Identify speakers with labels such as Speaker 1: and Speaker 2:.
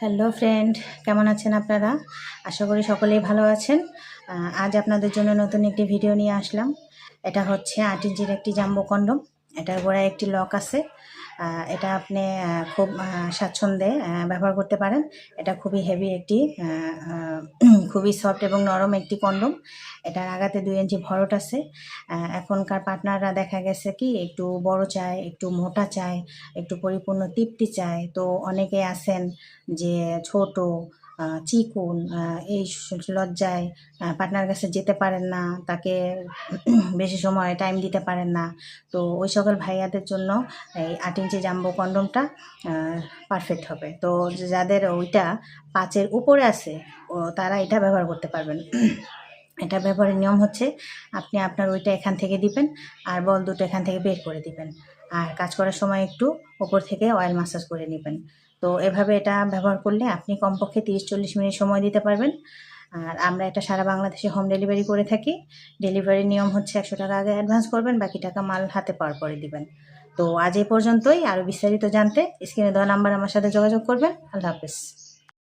Speaker 1: Hello friend, কেমন আছেন আপনারা? আশা করি সকলেই ভালো আছেন। আজ আপনাদের জন্য নতুন একটি ভিডিও নিয়ে আসলাম। এটা হচ্ছে 8 ইঞ্চির একটি জাম্বো কন্ডম। এটার গোড়ায় একটি লক আছে। এটা আপনি খুব স্বাচ্ছন্দ্যে ব্যবহার করতে পারেন। এটা খুবই হেভি একটি খুবই সফট এবং নরম একটি কন্ডম। এটার আগাতে 2 ইঞ্চি ভরট আছে। এখনকার পার্টনাররা দেখা গেছে কি একটু বড় চায়, একটু মোটা চায়, একটু পরিপূর্ণ তৃপ্তি চায়। তো অনেকে আছেন যে ছোট চিকন এই লজ্জায় পার্টনার কাছে যেতে পারেন না, তাকে বেশি সময় টাইম দিতে পারেন না। তো ওই সকল ভাইয়াদের জন্য এই 8 ইঞ্চি জাম্বো কন্ডমটা পারফেক্ট হবে। তো যাদের ওইটা 5-এর উপরে আছে তারা এটা ব্যবহার করতে পারবেন। এটা ব্যবহারের নিয়ম হচ্ছে আপনি আপনার ওইটা এখান থেকে দিবেন আর বল দুটো এখান থেকে বের করে দিবেন, আর কাজ করার সময় একটু ওপর থেকে অয়েল মাসাজ করে নেবেন। তো এভাবে এটা ব্যবহার করলে আপনি কমপক্ষে 30-40 মিনিট সময় দিতে পারবেন। আর আমরা এটা সারা বাংলাদেশে হোম ডেলিভারি করে থাকি। ডেলিভারির নিয়ম হচ্ছে 100 টাকা আগে অ্যাডভান্স করবেন, বাকি টাকা মাল হাতে পাওয়ার পরে দিবেন। তো আজ এই পর্যন্তই। আরও বিস্তারিত জানতে স্ক্রিনে দেওয়া নাম্বার আমার সাথে যোগাযোগ করবেন। আল্লাহ হাফেজ।